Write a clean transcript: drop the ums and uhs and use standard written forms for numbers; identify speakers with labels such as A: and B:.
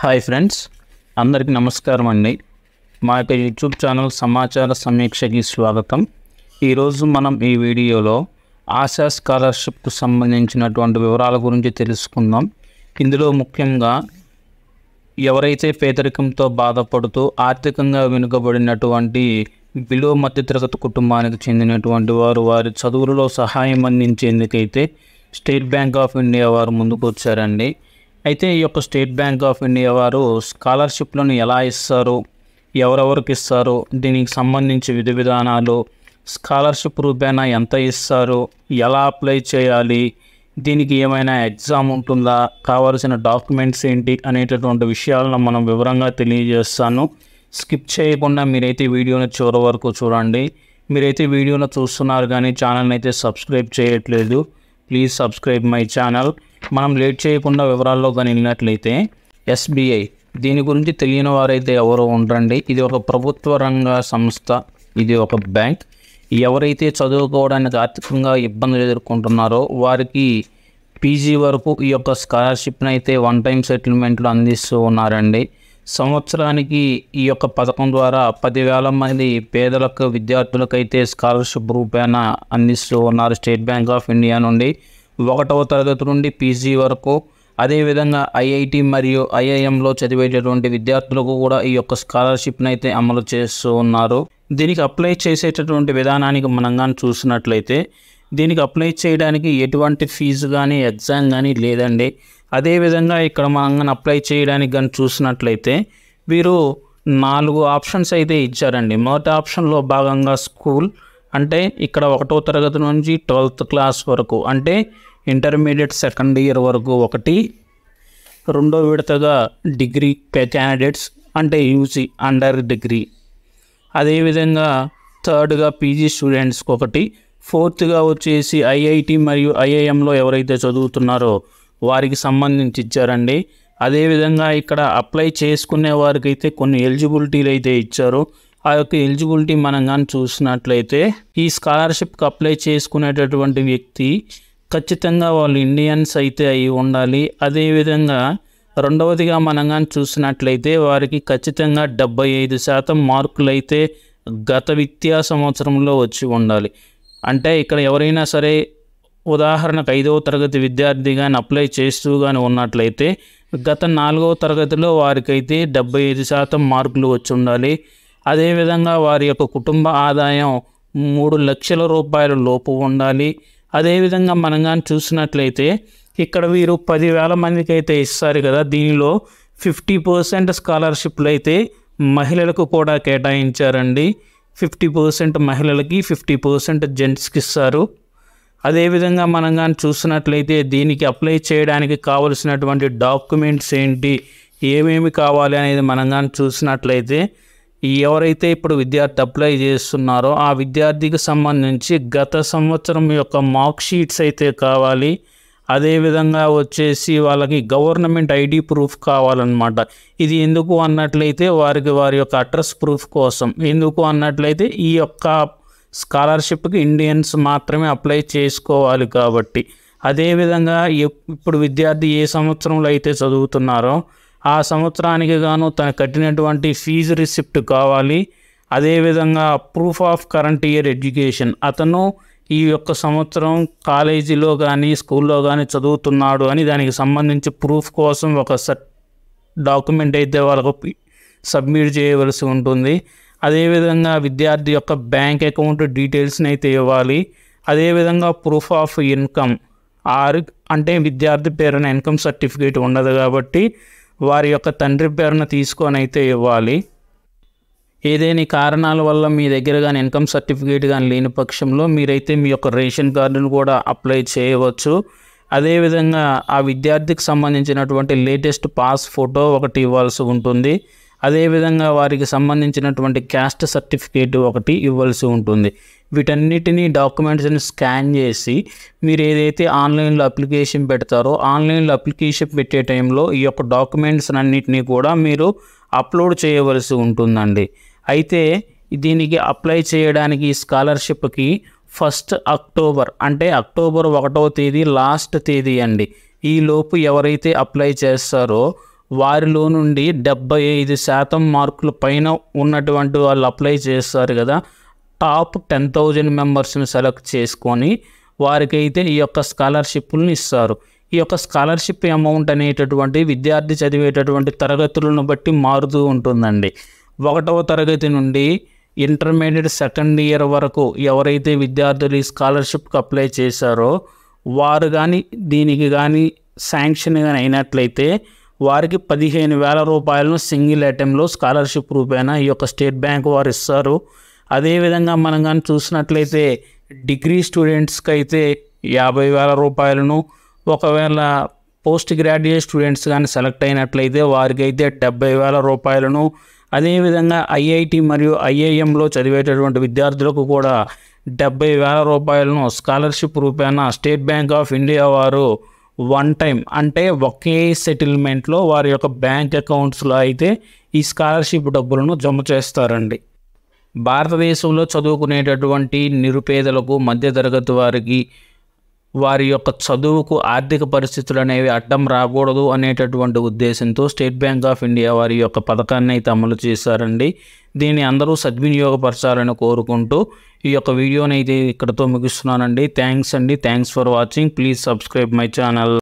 A: Hi friends, అందరికీ నమస్కారం అండి. మా యొక్క యూట్యూబ్ ఛానల్ సమాచార సమీక్షకి స్వాగతం. ఈరోజు మనం ఈ వీడియోలో ఆశా స్కాలర్షిప్కు సంబంధించినటువంటి వివరాల గురించి తెలుసుకుందాం. ఇందులో ముఖ్యంగా ఎవరైతే పేదరికంతో బాధపడుతూ ఆర్థికంగా వెనుకబడినటువంటి బిలో మధ్యతరగతి కుటుంబానికి చెందినటువంటి వారి చదువులలో సహాయం అందించేందుకైతే స్టేట్ బ్యాంక్ ఆఫ్ ఇండియా వారు ముందుకు వచ్చారండి. అయితే ఈ యొక్క స్టేట్ బ్యాంక్ ఆఫ్ ఇండియా వారు స్కాలర్షిప్లను ఎలా ఇస్తారు, ఎవరెవరికి ఇస్తారు, దీనికి సంబంధించి విధి విధానాలు, స్కాలర్షిప్ రూపేణా ఎంత ఇస్తారు, ఎలా అప్లై చేయాలి, దీనికి ఏమైనా ఎగ్జామ్ ఉంటుందా, కావాల్సిన డాక్యుమెంట్స్ ఏంటి అనేటటువంటి విషయాలను మనం వివరంగా తెలియజేస్తాను. స్కిప్ చేయకుండా మీరైతే వీడియోని చివరి వరకు చూడండి. మీరైతే వీడియోను చూస్తున్నారు కానీ ఛానల్ని అయితే సబ్స్క్రైబ్ చేయట్లేదు. Please subscribe my channel. మనం లేట్ చేయకుండా వివరాల్లో కానీ వెళ్ళినట్లయితే ఎస్బీఐ, దీని గురించి తెలియని వారైతే ఎవరో ఉండరండి. ఇది ఒక ప్రభుత్వ రంగ సంస్థ, ఇది ఒక బ్యాంక్. ఎవరైతే చదువుకోవడానికి ఆర్థికంగా ఇబ్బందులు ఎదుర్కొంటున్నారో వారికి పీజీ వరకు ఈ యొక్క స్కాలర్షిప్ని అయితే వన్ టైం సెటిల్మెంట్లు అందిస్తూ ఉన్నారండి. సంవత్సరానికి ఈ యొక్క పథకం ద్వారా 10,000 మంది పేదలకు విద్యార్థులకైతే స్కాలర్షిప్ రూపేణా అందిస్తూ ఉన్నారు స్టేట్ బ్యాంక్ ఆఫ్ ఇండియా నుండి. 1వ తరగతి నుండి పీజీ వరకు, అదేవిధంగా ఐఐటి మరియు ఐఐఎంలో చదివేటటువంటి విద్యార్థులకు కూడా ఈ యొక్క స్కాలర్షిప్ని అయితే అమలు చేస్తూ ఉన్నారు. దీనికి అప్లై చేసేటటువంటి విధానానికి మనం కానీ చూసినట్లయితే దీనికి అప్లై చేయడానికి ఎటువంటి ఫీజు కానీ ఎగ్జామ్ కానీ లేదండి. అదేవిధంగా ఇక్కడ మనం కానీ అప్లై చేయడానికి కానీ చూసినట్లయితే వీరు 4 ఆప్షన్స్ అయితే ఇచ్చారండి. మొదటి ఆప్షన్లో భాగంగా స్కూల్, అంటే ఇక్కడ 1వ తరగతి నుంచి 12th క్లాస్ వరకు, అంటే ఇంటర్మీడియట్ సెకండ్ ఇయర్ వరకు ఒకటి. రెండో విడతగా డిగ్రీ క్యాండిడేట్స్, అంటే యూజీ అండర్ డిగ్రీ. అదేవిధంగా థర్డ్గా పీజీ స్టూడెంట్స్కి ఒకటి. ఫోర్త్గా వచ్చేసి ఐఐటి మరియు ఐఐఎంలో ఎవరైతే చదువుతున్నారో వారికి సంబంధించి ఇచ్చారండి. అదేవిధంగా ఇక్కడ అప్లై చేసుకునే వారికి అయితే కొన్ని ఎలిజిబిలిటీలు అయితే ఇచ్చారు. ఆ యొక్క ఎలిజిబిలిటీ మనం కానీ చూసినట్లయితే ఈ స్కాలర్షిప్కి అప్లై చేసుకునేటటువంటి వ్యక్తి ఖచ్చితంగా వాళ్ళు ఇండియన్స్ అయితే అయి ఉండాలి. అదేవిధంగా రెండవదిగా మనం కానీ చూసినట్లయితే వారికి ఖచ్చితంగా 75% మార్కులు అయితే గత విద్యా సంవత్సరంలో వచ్చి ఉండాలి. అంటే ఇక్కడ ఎవరైనా సరే ఉదాహరణకు 5వ తరగతి విద్యార్థి కానీ అప్లై చేస్తూ కానీ ఉన్నట్లయితే గత 4వ తరగతిలో వారికైతే 75% మార్కులు వచ్చి ఉండాలి. అదేవిధంగా వారి యొక్క కుటుంబ ఆదాయం 3 లక్షల రూపాయల లోపు ఉండాలి. అదేవిధంగా మనం కానీ చూసినట్లయితే ఇక్కడ వీరు 10,000 మందికి అయితే ఇస్తారు కదా, దీనిలో 50% స్కాలర్షిప్లు అయితే మహిళలకు కూడా కేటాయించారండి. 50% మహిళలకి, 50% జెంట్స్కి ఇస్తారు. అదేవిధంగా మనం కానీ చూసినట్లయితే దీనికి అప్లై చేయడానికి కావలసినటువంటి డాక్యుమెంట్స్ ఏంటి, ఏమేమి కావాలి అనేది మనం కానీ చూసినట్లయితే ఎవరైతే ఇప్పుడు విద్యార్థి అప్లై చేస్తున్నారో ఆ విద్యార్థికి సంబంధించి గత సంవత్సరం యొక్క మార్క్ షీట్స్ అయితే కావాలి. అదేవిధంగా వచ్చేసి వాళ్ళకి గవర్నమెంట్ ఐడి ప్రూఫ్ కావాలన్నమాట. ఇది ఎందుకు అన్నట్లయితే వారి యొక్క అడ్రస్ ప్రూఫ్ కోసం. ఎందుకు అన్నట్లయితే ఈ యొక్క స్కాలర్షిప్కి ఇండియన్స్ మాత్రమే అప్లై చేసుకోవాలి కాబట్టి. అదేవిధంగా ఇప్పుడు విద్యార్థి ఏ సంవత్సరంలో అయితే చదువుతున్నారో ఆ సంవత్సరానికి గాను తను కట్టినటువంటి ఫీజు రిసిప్ట్ కావాలి. అదేవిధంగా proof of current year education, అతను ఈ యొక్క సంవత్సరం కాలేజీలో కానీ స్కూల్లో కానీ చదువుతున్నాడు అని దానికి సంబంధించి ప్రూఫ్ కోసం ఒక డాక్యుమెంట్ అయితే వాళ్ళకు సబ్మిట్ చేయవలసి ఉంటుంది. అదేవిధంగా విద్యార్థి యొక్క బ్యాంక్ అకౌంట్ డీటెయిల్స్ని అయితే ఇవ్వాలి. అదేవిధంగా ప్రూఫ్ ఆఫ్ ఇన్కమ్, అంటే విద్యార్థి పేరున ఇన్కమ్ సర్టిఫికేట్ ఉండదు కాబట్టి వారి యొక్క తండ్రి పేరున తీసుకొని అయితే ఇవ్వాలి. ఏదైనా కారణాల వల్ల మీ దగ్గర కానీ ఇన్కమ్ సర్టిఫికేట్ కానీ లేని పక్షంలో మీరైతే మీ యొక్క రేషన్ కార్డును కూడా అప్లై చేయవచ్చు. అదేవిధంగా ఆ విద్యార్థికి సంబంధించినటువంటి లేటెస్ట్ పాస్ ఫోటో ఒకటి ఇవ్వాల్సి ఉంటుంది. అదేవిధంగా వారికి సంబంధించినటువంటి క్యాస్ట్ సర్టిఫికేట్ ఒకటి ఇవ్వాల్సి ఉంటుంది. వీటన్నిటినీ డాక్యుమెంట్స్ని స్కాన్ చేసి మీరు ఏదైతే ఆన్లైన్లో అప్లికేషన్ పెడతారో ఆన్లైన్లో అప్లికేషన్ పెట్టే టైంలో ఈ యొక్క డాక్యుమెంట్స్ అన్నిటినీ కూడా మీరు అప్లోడ్ చేయవలసి ఉంటుందండి. అయితే దీనికి అప్లై చేయడానికి స్కాలర్షిప్కి 1 అక్టోబర్, అంటే అక్టోబర్ 1వ తేదీ లాస్ట్ తేదీ అండి. ఈలోపు ఎవరైతే అప్లై చేస్తారో వారిలో నుండి 75% మార్కుల పైన ఉన్నటువంటి వాళ్ళు అప్లై చేస్తారు కదా, టాప్ 10,000 మెంబర్స్ని సెలెక్ట్ చేసుకొని వారికైతే ఈ యొక్క స్కాలర్షిప్లను ఇస్తారు. ఈ యొక్క స్కాలర్షిప్ అమౌంట్ అనేటటువంటి విద్యార్థి చదివేటటువంటి తరగతులను బట్టి మారుతూ ఉంటుందండి. 1వ తరగతి నుండి ఇంటర్మీడియట్ సెకండ్ ఇయర్ వరకు ఎవరైతే విద్యార్థులు ఈ స్కాలర్షిప్కి అప్లై చేశారో వారు కానీ దీనికి కానీ శాంక్షన్ కానీ అయినట్లయితే వారికి 15,000 రూపాయలను సింగిల్ ఐటెంలో స్కాలర్షిప్ రూపేణా ఈ యొక్క స్టేట్ బ్యాంక్ వారు ఇస్తారు. అదేవిధంగా మనం కానీ చూసినట్లయితే డిగ్రీ స్టూడెంట్స్కి అయితే 50,000 రూపాయలను, ఒకవేళ పోస్ట్ గ్రాడ్యుయేట్ స్టూడెంట్స్ కానీ సెలెక్ట్ అయినట్లయితే వారికి అయితే 70,000 రూపాయలను, అదేవిధంగా ఐఐటి మరియు ఐఐఎంలో చదివేటటువంటి విద్యార్థులకు కూడా 70,000 రూపాయలను స్కాలర్షిప్ రూపేణా స్టేట్ బ్యాంక్ ఆఫ్ ఇండియా వారు వన్ టైం అంటే ఒకే సెటిల్మెంట్లో వారి యొక్క బ్యాంక్ అకౌంట్స్లో అయితే ఈ స్కాలర్షిప్ డబ్బులను జమ చేస్తారండి. భారతదేశంలో చదువుకునేటటువంటి నిరుపేదలకు, మధ్యతరగతి వారికి వారి యొక్క చదువుకు ఆర్థిక పరిస్థితులు అనేవి అడ్డం రాకూడదు అనేటటువంటి ఉద్దేశంతో స్టేట్ బ్యాంక్ ఆఫ్ ఇండియా వారి యొక్క పథకాన్ని అయితే అమలు చేశారండి. దీన్ని అందరూ సద్వినియోగపరచాలని కోరుకుంటూ ఈ యొక్క వీడియోని అయితే ఇక్కడితో ముగిస్తున్నానండి. Thanks for watching. Please subscribe my channel.